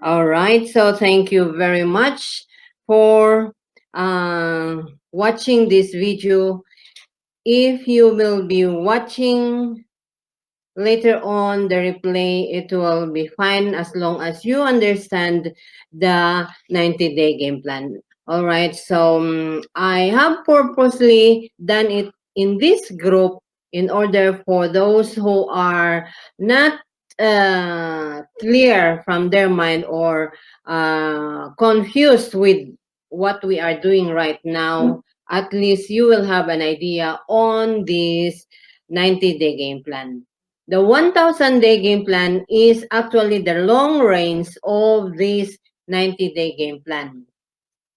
All right. So thank you very much for watching this video. If you will be watching later on the replay, it will be fine as long as you understand the 90-day game plan. All right. So I have purposely done it in this group in order for those who are not clear from their mind or confused with what we are doing right now. At least you will have an idea on this 90-day game plan. The 1,000-day game plan is actually the long range of this 90-day game plan.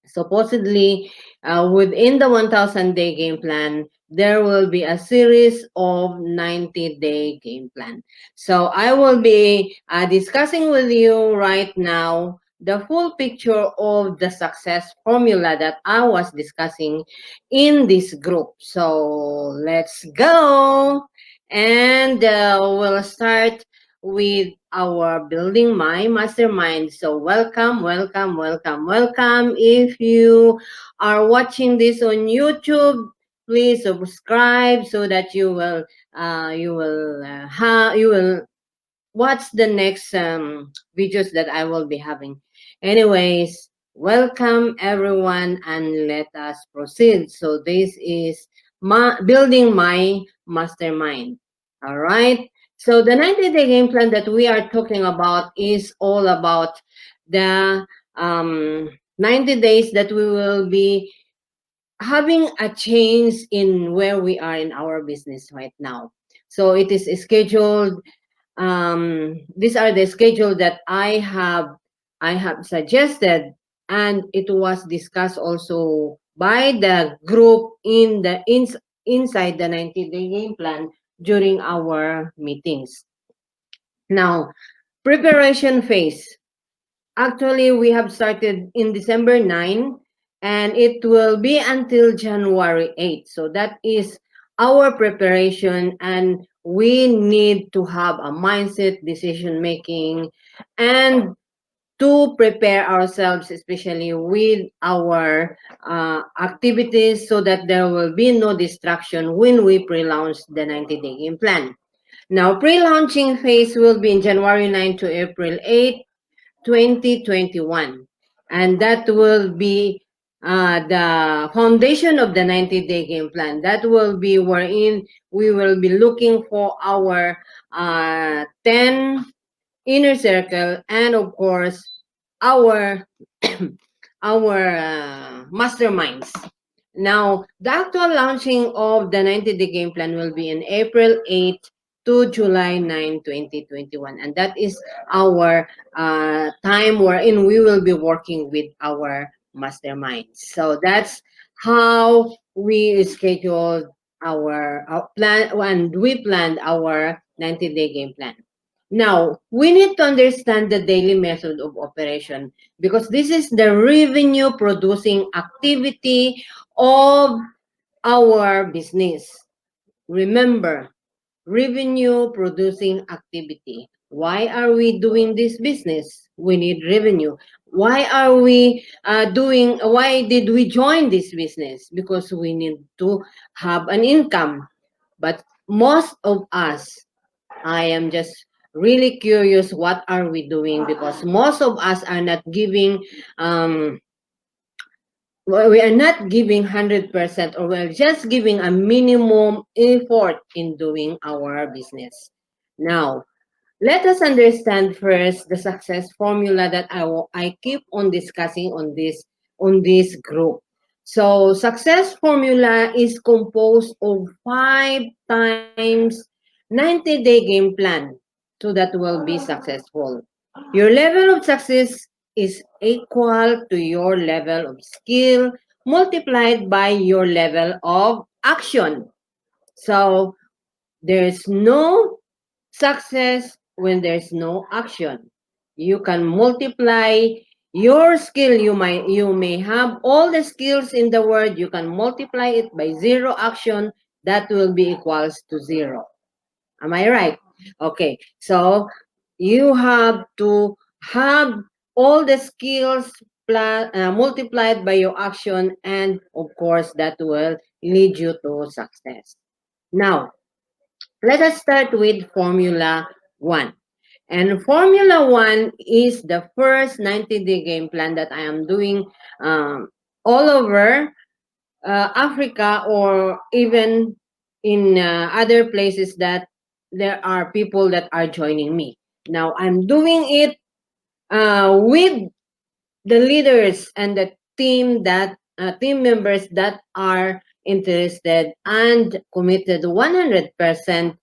Supposedly, within the 1,000-day game plan, there will be a series of 90-day game plan. So I will be discussing with you right now the full picture of the success formula that I was discussing in this group. So let's go. And we'll start with our Building My Mastermind. So welcome, welcome, welcome, welcome. If you are watching this on YouTube, please subscribe so that you will watch the next videos that I will be having. Anyways, welcome everyone and let us proceed. So this is building my mastermind. All right. So the 90-day game plan that we are talking about is all about the 90 days that we will be having a change in where we are in our business right now. So it is scheduled, these are the schedule that I have suggested, and it was discussed also by the group inside the 90-day game plan during our meetings. Now, preparation phase. Actually, we have started in December 9 and it will be until January 8. So that is our preparation, and we need to have a mindset, decision making, and to prepare ourselves, especially with our activities, so that there will be no distraction when we pre-launch the 90-day game plan. Now, pre-launching phase will be in January 9 to April 8, 2021. And that will be the foundation of the 90-day game plan. That will be wherein we will be looking for our 10 inner circle, and of course, our our masterminds. Now, the actual launching of the 90-day game plan will be in April 8 to July 9, 2021. And that is our time wherein we will be working with our masterminds. So that's how we scheduled our plan, and we planned our 90-day game plan. Now, we need to understand the daily method of operation, because this is the revenue producing activity of our business. Remember, revenue producing activity. Why are we doing this business? We need revenue. Why did we join this business? Because we need to have an income. But most of us, I am just really curious, what are we doing? Because most of us are not giving we are not giving 100%, or we're just giving a minimum effort in doing our business. Now, let us understand first the success formula that I keep on discussing on this group. So success formula is composed of 5 times 90-day game plan, so that will be successful. Your level of success is equal to your level of skill multiplied by your level of action. So there's no success when there's no action. You can multiply your skill. You may have all the skills in the world. You can multiply it by zero action. That will be equals to zero. Am I right? Okay. So you have to have all the skills multiplied by your action, and of course that will lead you to success. Now, let us start with Formula 1. And Formula 1 is the first 90-day game plan that I am doing um, all over Africa, or even in other places that there are people that are joining me. Now, I'm doing it with the leaders and the team members that are interested and committed 100%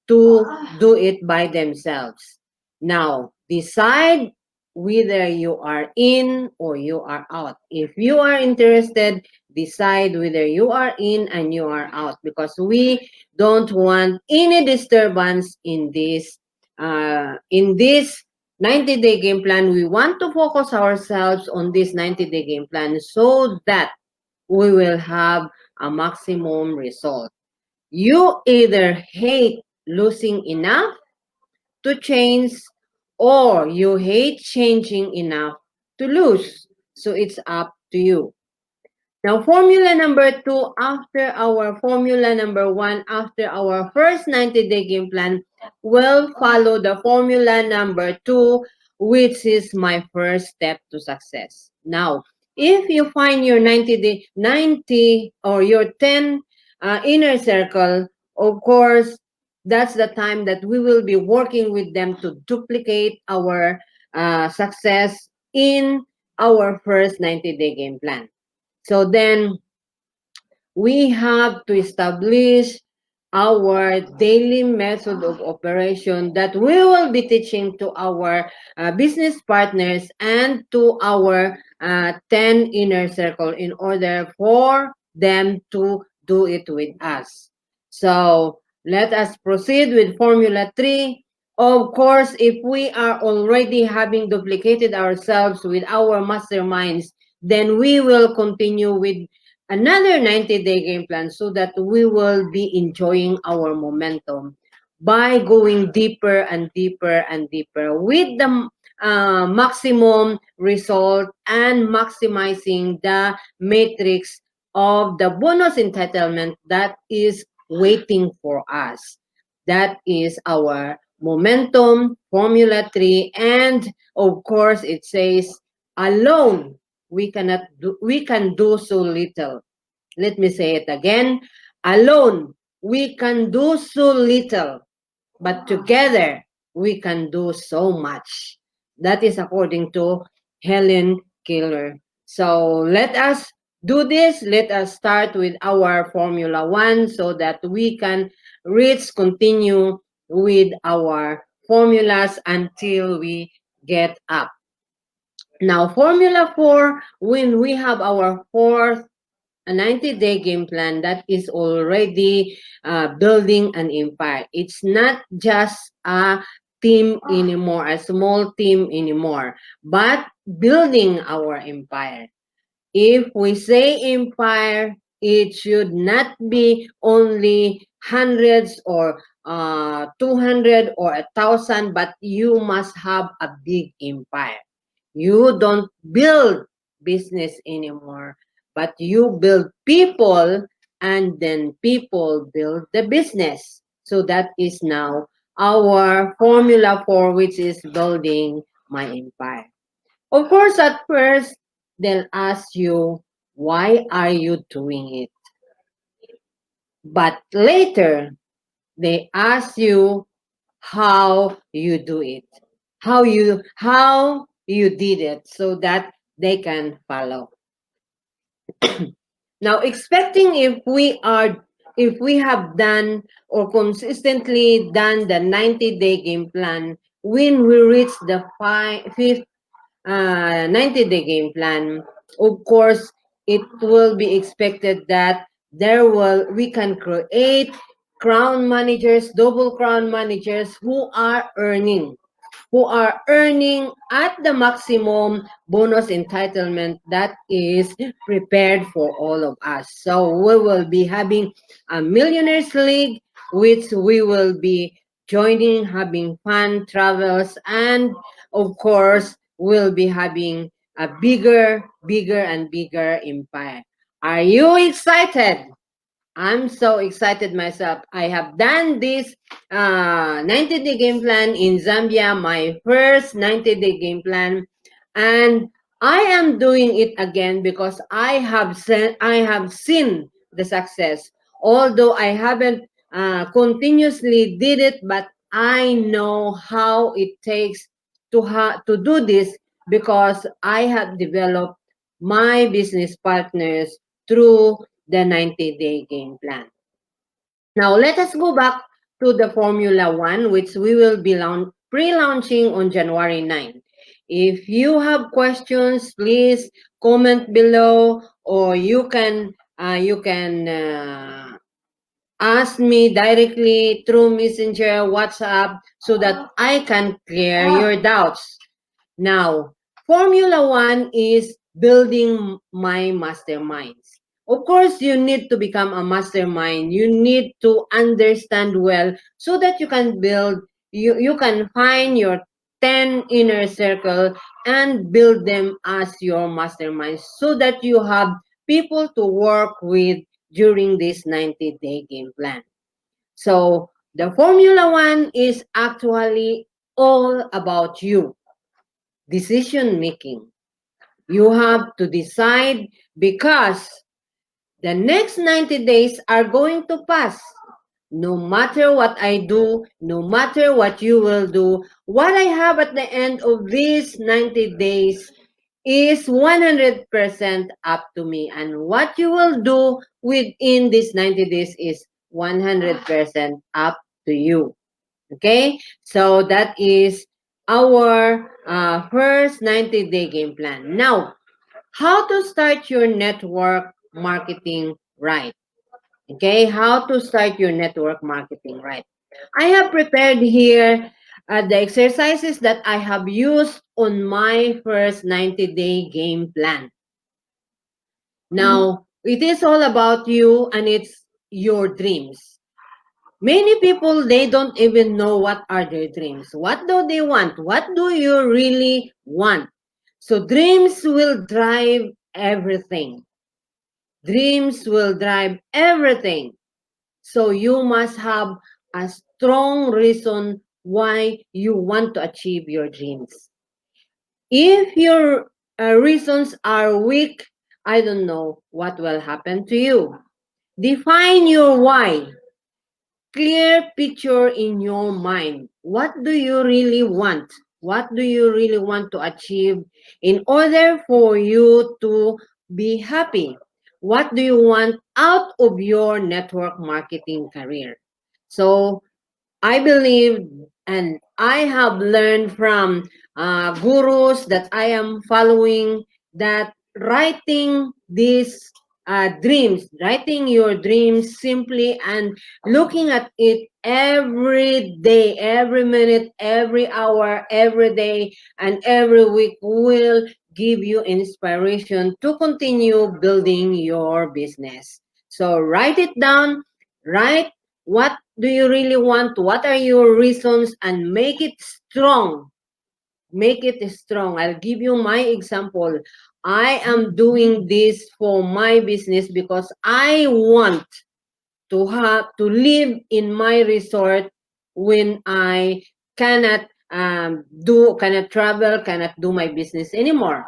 to do it by themselves. Now, decide whether you are in or you are out. If you are interested, decide whether you are in and you are out, because we don't want any disturbance in this 90-day game plan. We want to focus ourselves on this 90-day game plan so that we will have a maximum result. You either hate losing enough to change, or you hate changing enough to lose. So it's up to you. Now, formula number two, after our formula number one, after our first 90-day game plan, will follow the formula number two, which is my first step to success. Now, if you find your 90 or your 10 inner circle, of course, that's the time that we will be working with them to duplicate our success in our first 90-day game plan. So then we have to establish our daily method of operation that we will be teaching to our business partners and to our 10 inner circle in order for them to do it with us. So let us proceed with Formula 3. Of course, if we are already having duplicated ourselves with our masterminds, then we will continue with another 90-day game plan so that we will be enjoying our momentum by going deeper and deeper and deeper with the maximum result and maximizing the matrix of the bonus entitlement that is waiting for us. That is our momentum formula 3, and of course it says alone we can do so little. Let me say it again. Alone, we can do so little, but together, we can do so much. That is according to Helen Keller. So let us do this. Let us start with our Formula 1 so that we can continue with our formulas until we get up. Now, Formula 4, when we have our fourth a 90-day game plan, that is already building an empire. It's not just a team anymore, a small team anymore, but building our empire. If we say empire, it should not be only hundreds or 200 or 1,000, but you must have a big empire. You don't build business anymore, but you build people, and then people build the business. So that is now our formula for which is building my empire. Of course, at first, they'll ask you, why are you doing it? But later, they ask you how you do it, how you did it, so that they can follow. Now, expecting if we have done or consistently done the 90-day game plan, when we reach the fifth 90-day game plan, of course, it will be expected that we can create crown managers, double crown managers who are earning at the maximum bonus entitlement that is prepared for all of us. So we will be having a Millionaires League, which we will be joining, having fun, travels, and of course, will be having a bigger and bigger empire. Are you excited? I'm so excited myself. I have done this 90-day game plan in Zambia, my first 90-day game plan, and I am doing it again because I have seen the success. Although I haven't continuously did it, but I know how it takes to do this because I have developed my business partners through the 90-day game plan. Now, let us go back to the Formula One, which we will be pre-launching on January 9. If you have questions, please comment below, or you can ask me directly through Messenger, WhatsApp, so that I can clear your doubts. Now, Formula One is building my masterminds. Of course, you need to become a mastermind. You need to understand well so that you can find your 10 inner circle and build them as your masterminds so that you have people to work with during this 90-day game plan. So, the Formula One is actually all about you. Decision making. You have to decide because the next 90 days are going to pass. No matter what I do, no matter what you will do, what I have at the end of these 90 days is 100% up to me. And what you will do within these 90 days is 100% up to you. Okay, so that is our first 90-day game plan. Now, how to start your network marketing right? Okay, how to start your network marketing right? I have prepared here the exercises that I have used on my first 90-day game plan. Now, it is all about you and it's your dreams. Many people, they don't even know what are their dreams. What do they want? What do you really want? So dreams will drive everything. Dreams will drive everything. So you must have a strong reason why you want to achieve your dreams. If your reasons are weak, I don't know what will happen to you. Define your why. Clear picture in your mind. What do you really want? What do you really want to achieve in order for you to be happy? What do you want out of your network marketing career? So I believe and I have learned from gurus that I am following that writing these writing your dreams simply and looking at it every day, every minute, every hour, every day, and every week will give you inspiration to continue building your business. So write it down, write what do you really want? What are your reasons? And make it strong. Make it strong. I'll give you my example. I am doing this for my business because I want to live in my resort when I cannot travel, cannot do my business anymore.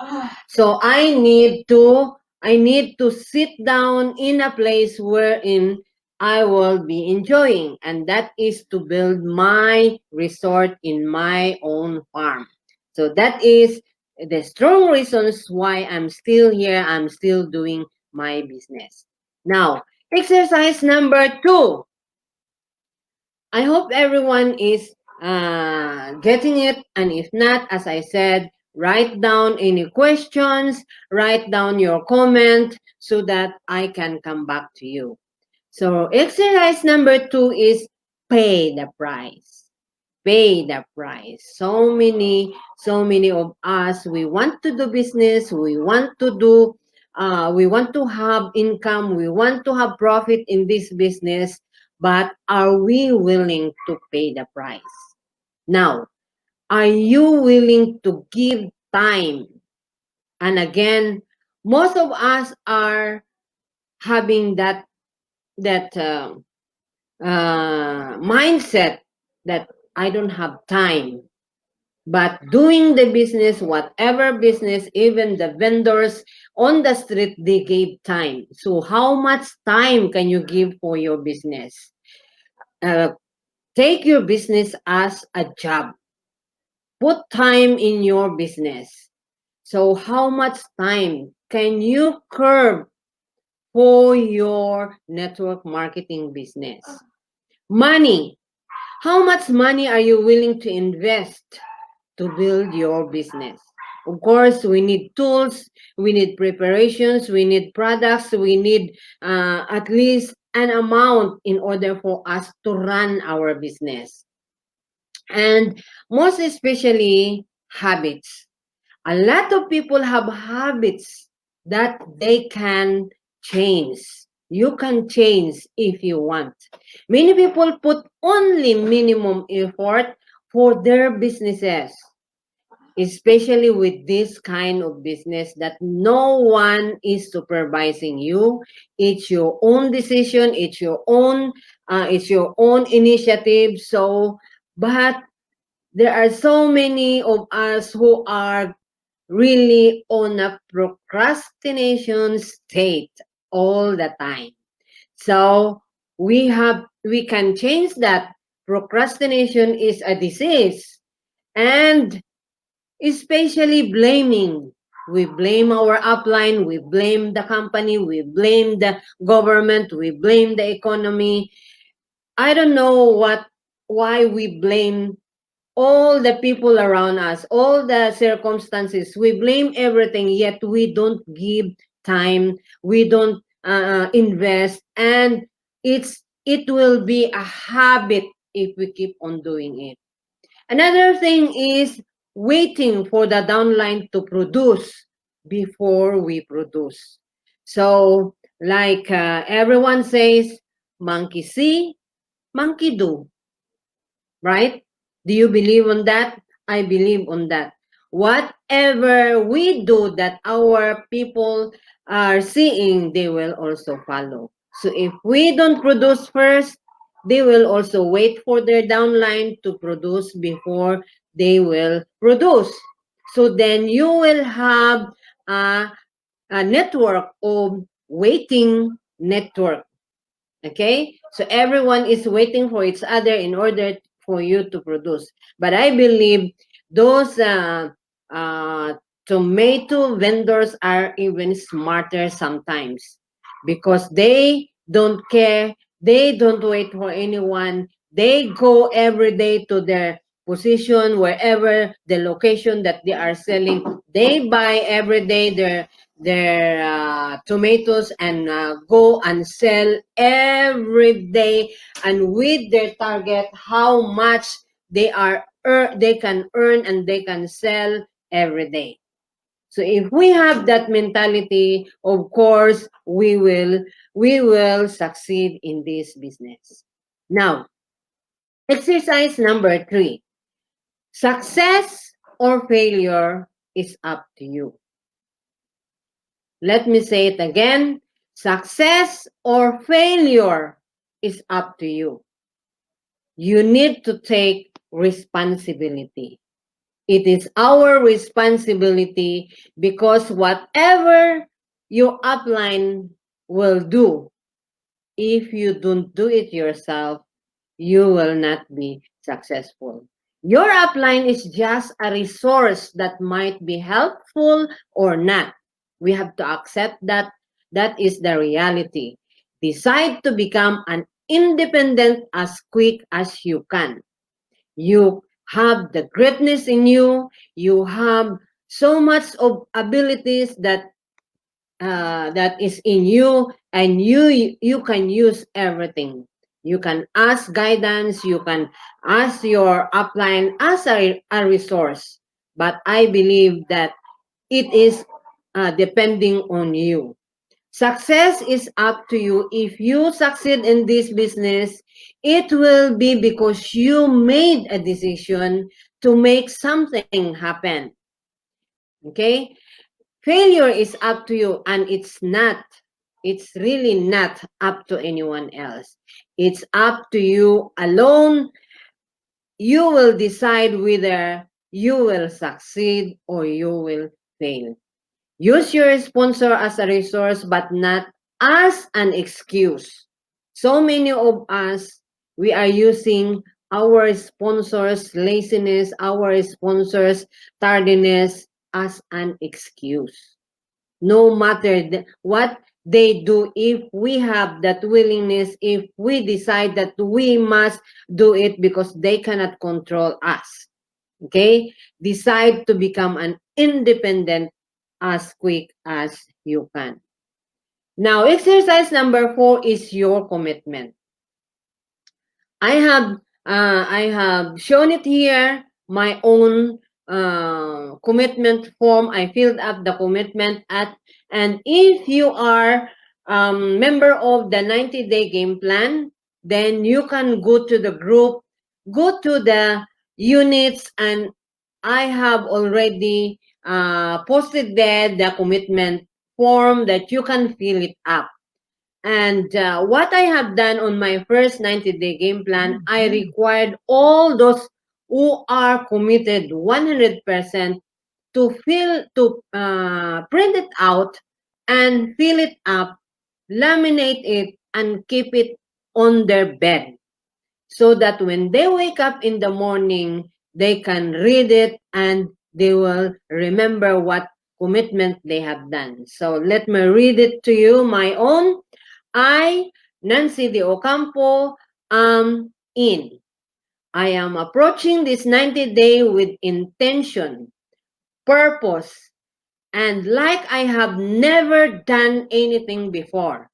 So I need to sit down in a place wherein I will be enjoying, and that is to build my resort in my own farm. So that is the strong reasons why I'm still here, I'm still doing my business. Now, exercise number 2. I hope everyone is getting it. And if not, as I said, write down any questions, write down your comment so that I can come back to you. So exercise number 2 is pay the price. Pay the price. So many of us, we want to do business, we want to have income, we want to have profit in this business, but are we willing to pay the price? Now, are you willing to give time. And again, most of us are having that mindset that I don't have time. But doing the business, whatever business, even the vendors on the street, they gave time. So how much time can you give for your business? Uh, Take your business as a job. Put time in your business. So how much time can you curb for your network marketing business? Money. How much money are you willing to invest to build your business? Of course, we need tools, we need preparations, we need products, we need at least an amount in order for us to run our business. And most especially, habits. A lot of people have habits that they can change. You can change if you want. Many people put only minimum effort for their businesses, especially with this kind of business that no one is supervising you. It's your own decision, it's your own initiative. So, but there are so many of us who are really on a procrastination state all the time. So we can change that. Procrastination is a disease, and especially blaming. We blame our upline, we blame the company, we blame the government, we blame the economy. I don't know why we blame all the people around us, all the circumstances. We blame everything, yet we don't give time, we don't invest, and it will be a habit if we keep on doing it. Another thing is waiting for the downline to produce before we produce. So, like everyone says, monkey see, monkey do, right? Do you believe on that? I believe on that. Whatever we do that our people are seeing, they will also follow. So if we don't produce first, they will also wait for their downline to produce before they will produce. So then you will have a, a network of waiting network. Okay? So everyone is waiting for each other in order for you to produce. But I believe those uh, tomato vendors are even smarter sometimes because they don't care. They don't wait for anyone. They go every day to their position, wherever the location that they are selling. They buy every day their tomatoes and go and sell every day, and with their target how much they can earn and they can sell every day. So if we have that mentality, of course we will succeed in this business. Now, exercise number 3. Success or failure is up to you. Let me say it again. Success or failure is up to you. You need to take responsibility. It is our responsibility because whatever your upline will do, if you don't do it yourself, you will not be successful. Your upline is just a resource that might be helpful or not. We have to accept that that is the reality. Decide to become an independent as quick as you can. You have the greatness in you. You have so much of abilities that is in you, and you can use everything. You can ask guidance, you can ask your upline as a resource, but I believe that it is depending on you. Success is up to you. If you succeed in this business, it will be because you made a decision to make something happen. Okay? Failure is up to you, and it's really not up to anyone else. It's up to you alone. You will decide whether you will succeed or you will fail. Use your sponsor as a resource, but not as an excuse. So many of us, we are using our sponsors' laziness, our sponsors' tardiness as an excuse. No matter what they do, if we have that willingness, if we decide that we must do it because they cannot control us, okay, decide to become an independent as quick as you can. Now, exercise number 4 is your commitment. I have shown it here, my own commitment form. I filled up the commitment at, and if you are member of the 90-day game plan, then you can go to the group, go to the units, and I have already posted there the commitment form that you can fill it up. And what I have done on my first 90-day game plan, I required all those who are committed 100% to print it out and fill it up, laminate it, and keep it on their bed so that when they wake up in the morning, they can read it and they will remember what commitment they have done. So let me read it to you, my own. I, Nancy de Ocampo, am in. I am approaching this 90-day with intention, purpose, and like I have never done anything before.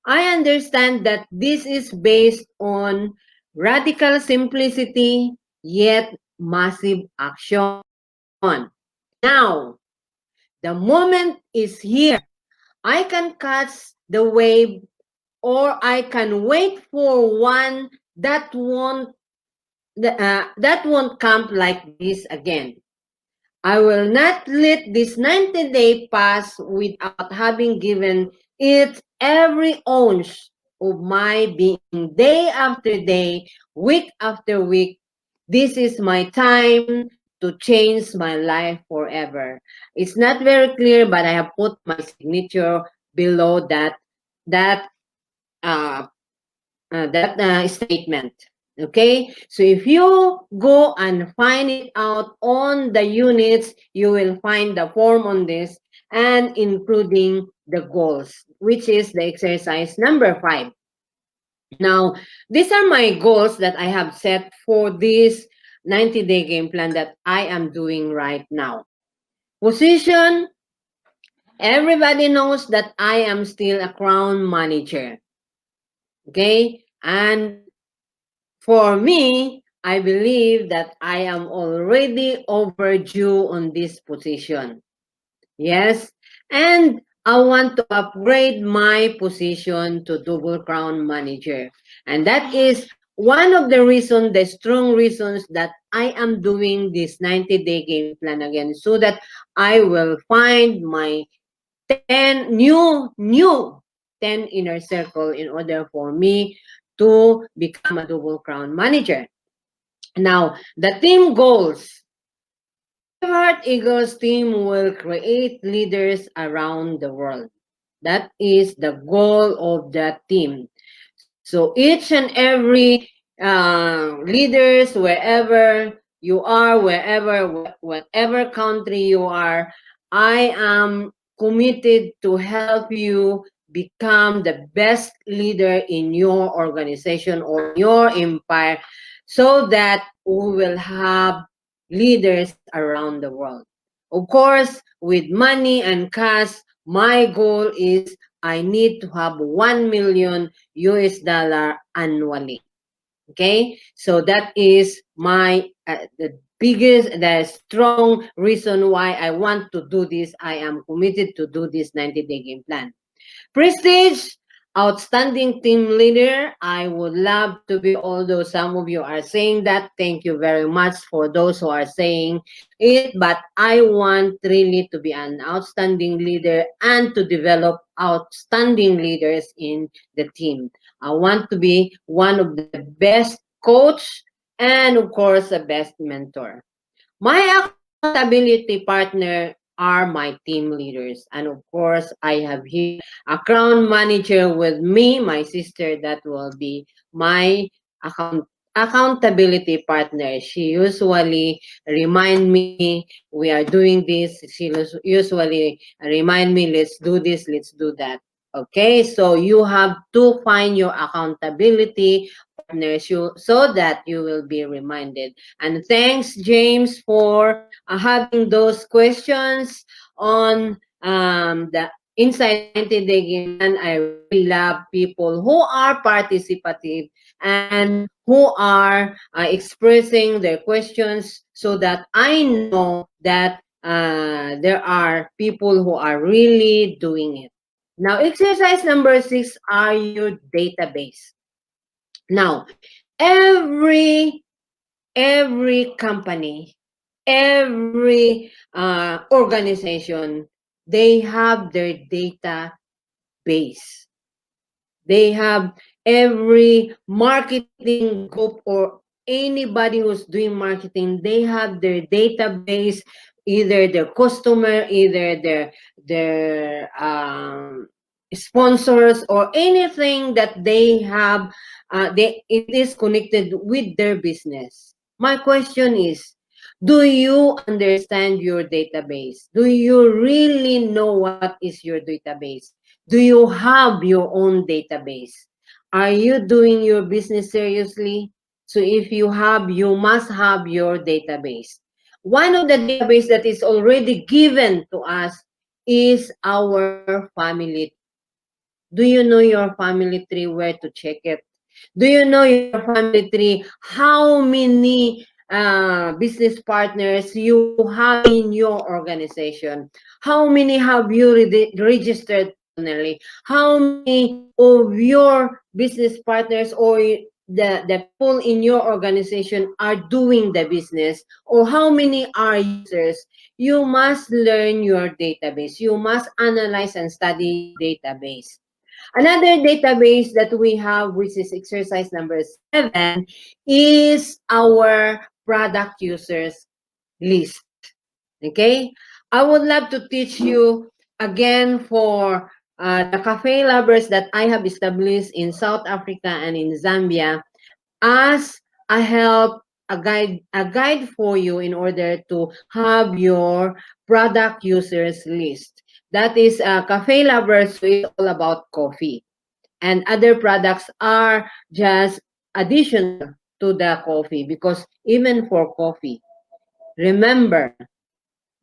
I understand that this is based on radical simplicity, yet massive action. Now, the moment is here. I can catch the wave, or I can wait for one that won't come like this again. I will not let this 90-day pass without having given it every ounce of my being, day after day, week after week. This is my time to change my life forever. It's not very clear, but I have put my signature below that uh, statement. Okay, so if you go and find it out on the units, you will find the form on this, and including the goals, which is the exercise number 5. Now, these are my goals that I have set for this 90-day game plan that I am doing right now. Position: everybody knows that I am still a crown manager. Okay, and for me, I believe that I am already overdue on this position. Yes, and I want to upgrade my position to double crown manager. And that is one of the reasons, the strong reasons that I am doing this 90-day game plan again, so that I will find my 10 new 10 inner circle in order for me to become a double crown manager. Now, the team goals. Braveheart Eagles team will create leaders around the world. That is the goal of the team. So each and every leaders, wherever you are, whatever country you are, I am committed to help you become the best leader in your organization or your empire, so that we will have leaders around the world. Of course, with money and cash, my goal is I need to have 1 million US dollar annually. Okay, so that is my the strong reason why I want to do this. I am committed to do this 90-day game plan. Prestige: outstanding team leader. I would love to be, although some of you are saying that. Thank you very much for those who are saying it. But I want really to be an outstanding leader and to develop outstanding leaders in the team. I want to be one of the best coach and, of course, the best mentor. My accountability partner are my team leaders. And of course, I have here a crown manager with me, my sister, that will be my accountability partner. She usually remind me we are doing this. She usually remind me, let's do this, let's do that. Okay, so you have to find your accountability partners so that you will be reminded. And thanks, James, for having those questions on the Inside 90 Day Game Plan. I really love people who are participative and who are expressing their questions so that I know that there are people who are really doing it. Now, exercise number 6 are your database. Now, every company, every organization, they have their database. They have every marketing group or anybody who's doing marketing, they have their database, either their customer, either their sponsors or anything that they have. It is connected with their business. My question is, do you understand your database? Do you really know what is your database? Do you have your own database? Are you doing your business seriously? So if you have, you must have your database. One of the database that is already given to us is our family. Do you know your family tree, where to check it? Do you know your family tree, how many business partners you have in your organization? How many have you registered personally? How many of your business partners or the people in your organization are doing the business? Or how many are users? You must learn your database. You must analyze and study your database. Another database that we have, which is exercise number 7, is our product users list. Okay? I would love to teach you again for the cafe lovers that I have established in South Africa and in Zambia as a help, a guide for you in order to have your product users list. That is cafe lovers, who is all about coffee, and other products are just additional to the coffee, because even for coffee, remember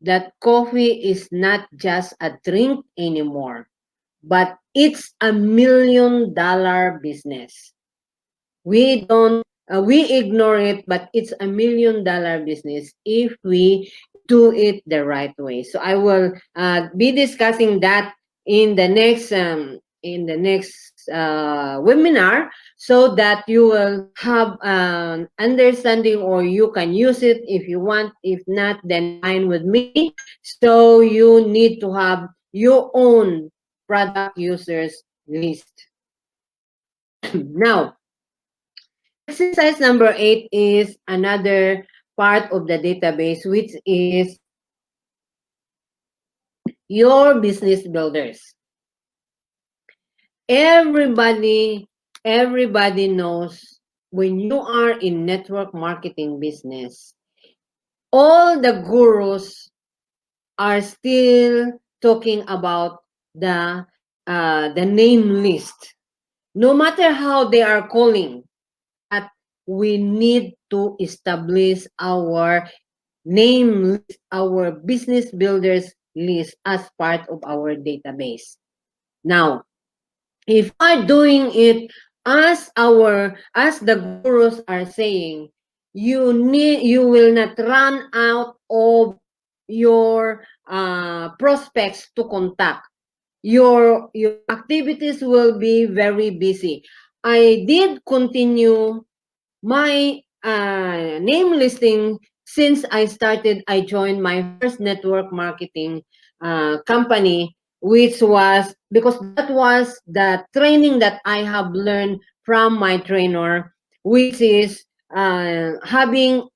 that coffee is not just a drink anymore, but it's $1 million business. We ignore it, but it's $1 million business if we do it the right way. So I will be discussing that in the next webinar, so that you will have an understanding, or you can use it if you want. If not, then fine with me. So you need to have your own product users list. Now, exercise number 8 is another part of the database, which is your business builders. Everybody, everybody knows, when you are in network marketing business, all the gurus are still talking about the name list. No matter how they are calling, that we need to establish our name list, our business builders list as part of our database. Now, if we are doing it as the gurus are saying, you will not run out of your prospects to contact. your activities will be very busy. I did continue my name listing since I started. I joined my first network marketing company, which was because that was the training that I have learned from my trainer, which is having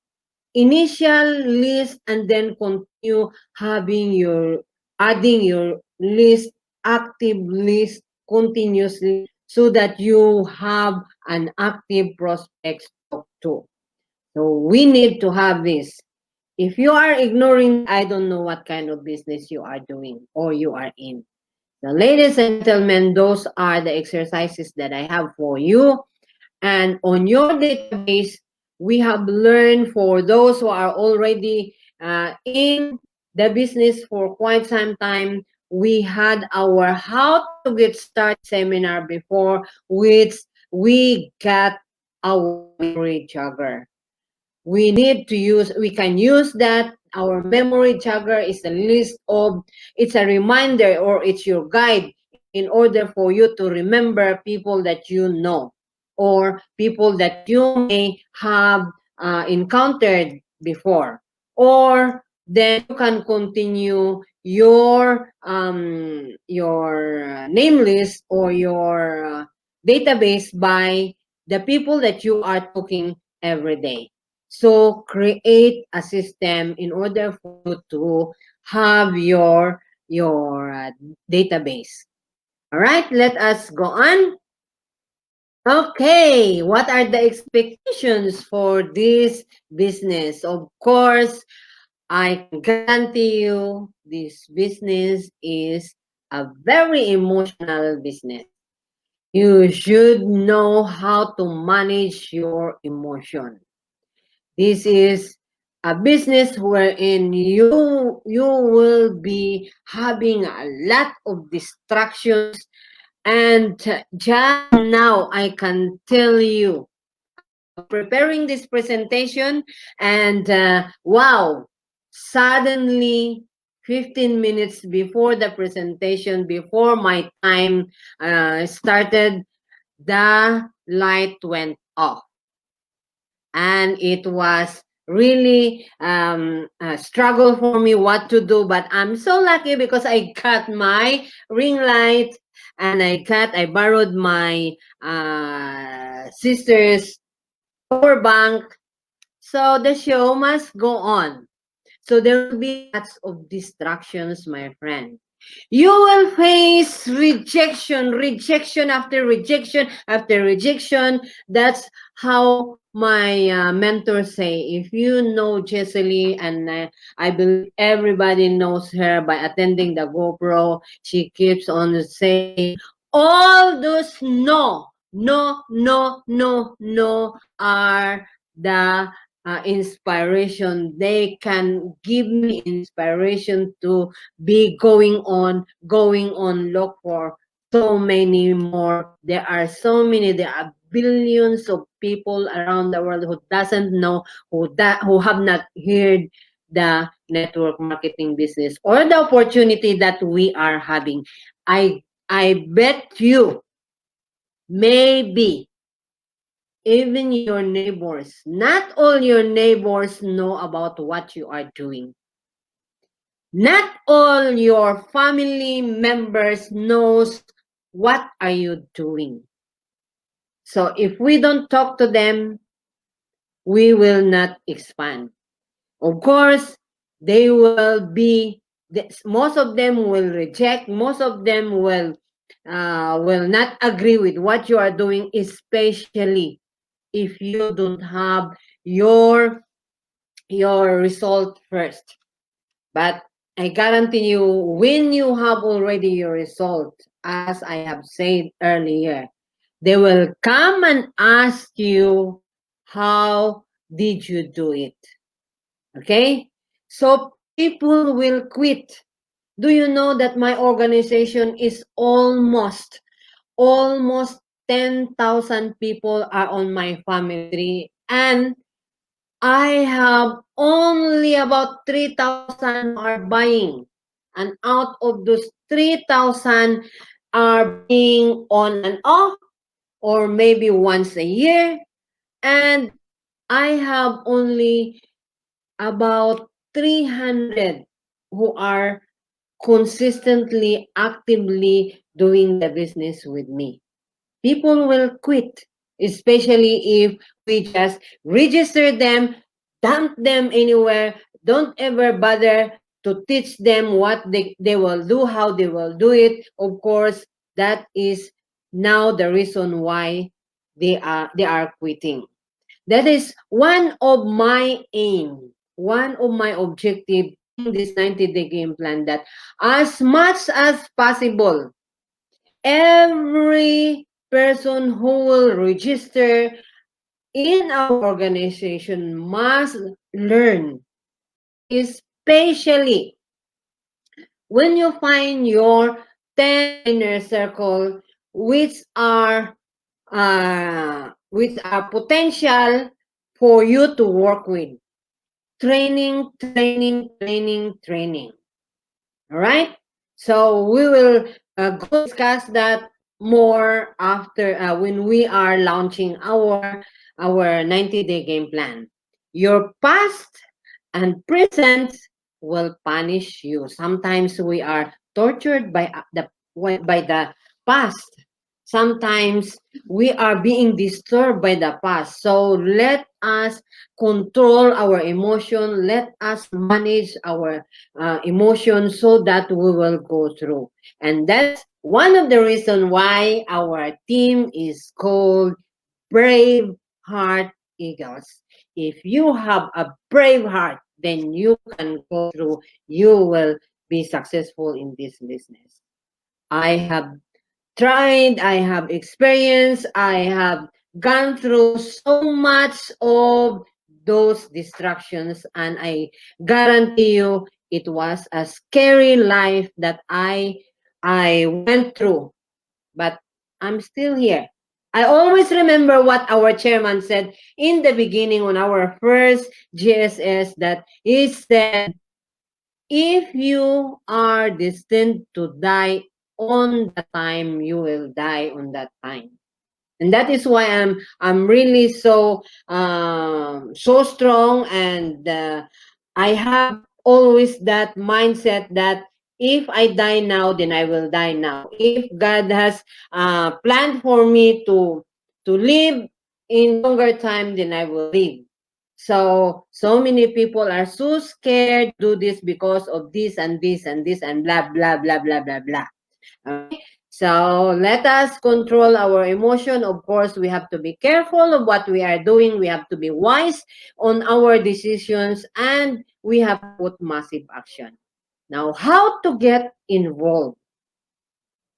initial list and then continue having your adding your list, active list continuously, so that you have an active prospects to talk to. So we need to have this. If you are ignoring that, I don't know what kind of business you are doing or you are in. So ladies and gentlemen, those are the exercises that I have for you. And on your database, we have learned, for those who are already in the business for quite some time, we had our How to Get Started seminar before, which we got our memory jogger. We can use that. Our memory jogger is a list of, it's a reminder or it's your guide in order for you to remember people that you know or people that you may have encountered before. Or then you can continue your name list or your database by the people that you are talking every day. So create a system in order for you to have your database. All right, let us go on. Okay, what are the expectations for this business? Of course, I can guarantee you this business is a very emotional business. You should know how to manage your emotion. This is a business wherein you will be having a lot of distractions. And just now I can tell you, I was preparing this presentation, and wow, suddenly 15 minutes before the presentation, before my time started, the light went off. And it was really a struggle for me what to do, but I'm so lucky because I got my ring light, and I borrowed my sister's power bank. So the show must go on. So there will be lots of distractions, my friend. You will face rejection, rejection after rejection after rejection. That's how my mentors say. If you know Jesselie, and I believe everybody knows her by attending the GoPro, she keeps on saying, all those no, no, no, no, no are the inspiration. They can give me inspiration to be going on, look for so many more. There are so many, there are billions of people around the world who doesn't know, who have not heard the network marketing business or the opportunity that we are having. I bet you, maybe even your neighbors, not all your neighbors know about what you are doing. Not all your family members knows what are you doing. So if we don't talk to them, we will not expand. Of course, they will be, most of them will reject, most of them will not agree with what you are doing, especially if you don't have your your result first. But I guarantee you, when you have already your result, as I have said earlier, they will come and ask you, how did you do it? Okay? So people will quit. Do you know that my organization is almost 10,000 people are on my family tree, and I have only about 3,000 who are buying. And out of those 3,000 are being on and off, or maybe once a year. And I have only about 300 who are consistently, actively doing the business with me. People will quit, especially if we just register them, dump them anywhere, don't ever bother to teach them what they will do, how they will do it. Of course, that is now the reason why they are quitting. That is one of my aim, one of my objective in this 90-day game plan, that as much as possible, every person who will register in our organization must learn, especially when you find your 10 inner circle, which are potential for you to work with. Training, training, training, training. All right. So we will go discuss that more after, when we are launching our 90-day game plan. Your past and present will punish you. Sometimes we are tortured by the past. Sometimes we are being disturbed by the past. So let us control our emotion. Let us manage our emotions so that we will go through. And that's one of the reasons why our team is called Brave Heart Eagles. If you have a brave heart, then you can go through, you will be successful in this business. I have tried, I have experienced, I have gone through so much of those distractions, and I guarantee you it was a scary life that I went through, but I'm still here. I always remember what our chairman said in the beginning on our first GSS, that he said, if you are destined to die on the time, you will die on that time. And that is why I'm really so strong, and I have always that mindset that if I die now, then I will die now. If God has planned for me to live in longer time, then I will live. So many people are so scared to do this because of this and this and this and blah blah blah blah blah blah. Okay, so let us control our emotion. Of course, we have to be careful of what we are doing. We have to be wise on our decisions, and we have to put massive action. Now, how to get involved?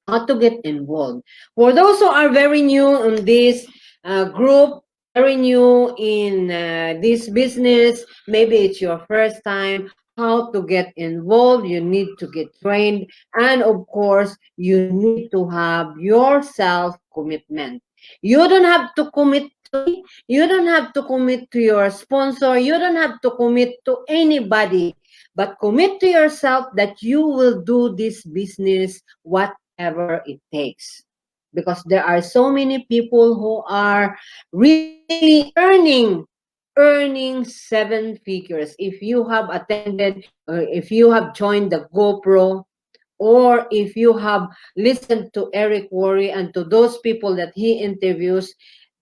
How to get involved? For those who are very new in this group, very new in this business, maybe it's your first time, how to get involved, you need to get trained. And of course, you need to have your self commitment. You don't have to commit to me. You don't have to commit to your sponsor. You don't have to commit to anybody. But commit to yourself that you will do this business whatever it takes. Because there are so many people who are really earning seven figures. If you have attended, or if you have joined the GoPro, or if you have listened to Eric Worre and to those people that he interviews,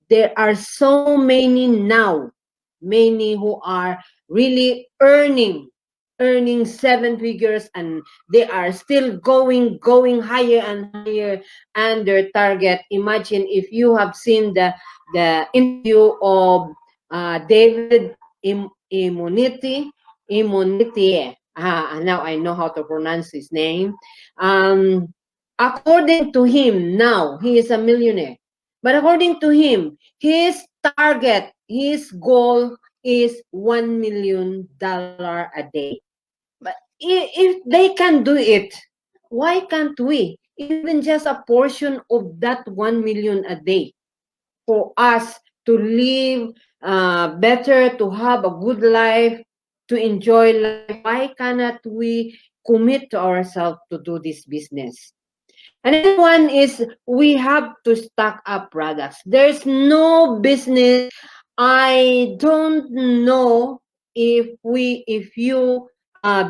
there are so many now, many who are really earning seven figures, and they are still going higher and higher, and their target. Imagine if you have seen the interview of David Immunity. Now I know how to pronounce his name. um According to him, now he is a millionaire, but according to him, his target, his goal is $1 million a day. But if they can do it, why can't we? Even just a portion of that 1 million a day, for us to live better, to have a good life, to enjoy life. Why cannot we commit to ourselves to do this business. Another one is we have to stock up products. There's no business. I don't know if you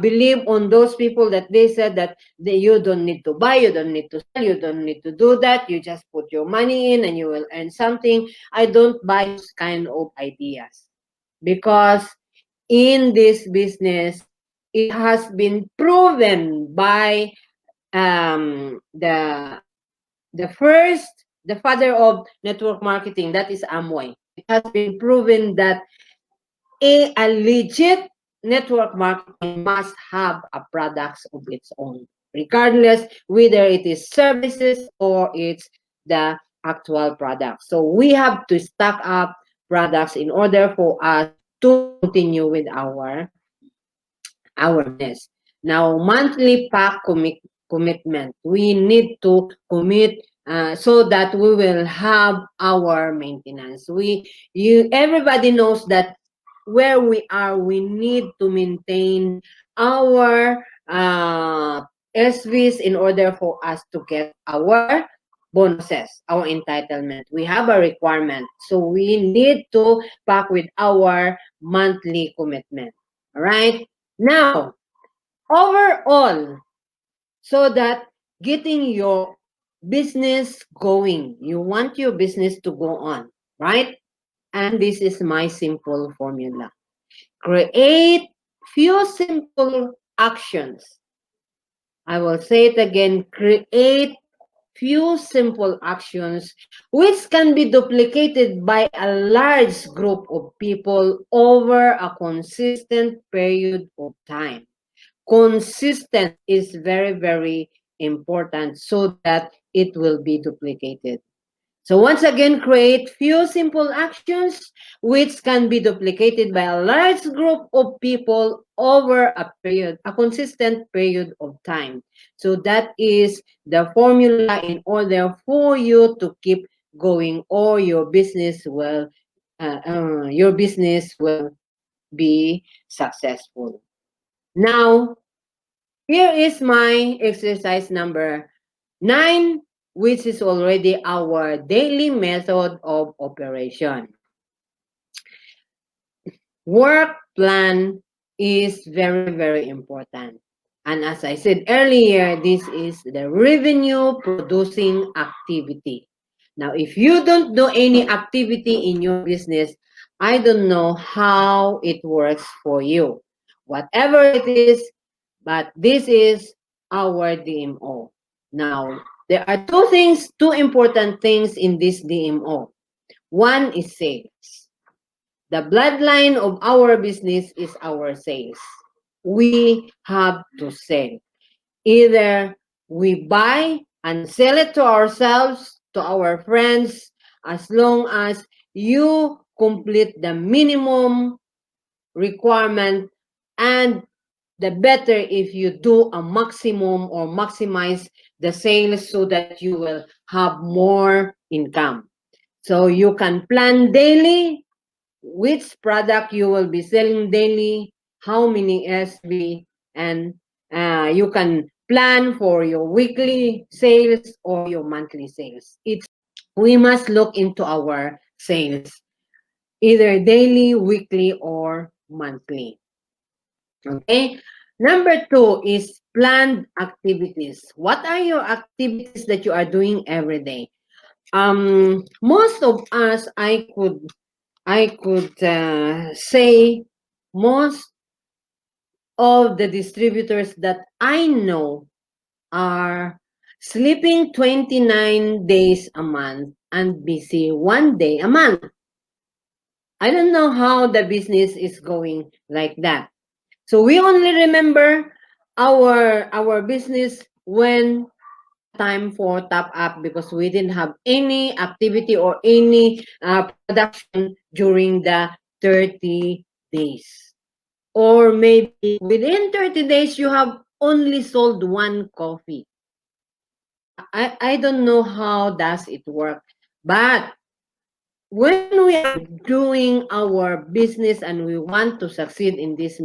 believe on those people that they said that you don't need to buy, you don't need to sell, you don't need to do that. You just put your money in and you will earn something. I don't buy those kind of ideas because in this business, it has been proven by the father of network marketing, that is Amway. It has been proven that a legit network marketing must have a products of its own, regardless whether it is services or it's the actual product. So we have to stock up products in order for us to continue with our business. Now, monthly pack commitment. We need to commit so that we will have our maintenance. Everybody knows that where we are, we need to maintain our SVs in order for us to get our bonuses, our entitlement. We have a requirement. So we need to pack with our monthly commitment. All right. Now, overall, so that getting your business going, you want your business to go on, right? And this is my simple formula. Create few simple actions. I will say it again. Create few simple actions which can be duplicated by a large group of people over a consistent period of time. Consistent is very, very important so that it will be duplicated. So once again, create few simple actions which can be duplicated by a large group of people over a consistent period of time. So that is the formula in order for you to keep going, or your business will be successful. Now, here is my exercise number 9, which is already our daily method of operation. Work plan is very, very important. And as I said earlier, this is the revenue producing activity. Now, if you don't do any activity in your business, I don't know how it works for you. Whatever it is, but this is our DMO. Now, there are two important things in this DMO. One is sales. The bloodline of our business is our sales. We have to sell. Either we buy and sell it to ourselves, to our friends, as long as you complete the minimum requirement, and the better if you do a maximum or maximize the sales so that you will have more income. So you can plan daily which product you will be selling daily, how many SB, and you can plan for your weekly sales or your monthly sales. We must look into our sales, either daily, weekly, or monthly. Okay. Number 2 is planned activities. What are your activities that you are doing every day? Most of us, I could say most of the distributors that I know are sleeping 29 days a month and busy 1 day a month. I don't know how the business is going like that. So we only remember our business when time for top up, because we didn't have any activity or any production during the 30 days. Or maybe within 30 days, you have only sold one coffee. I don't know how does it work. But when we are doing our business and we want to succeed in this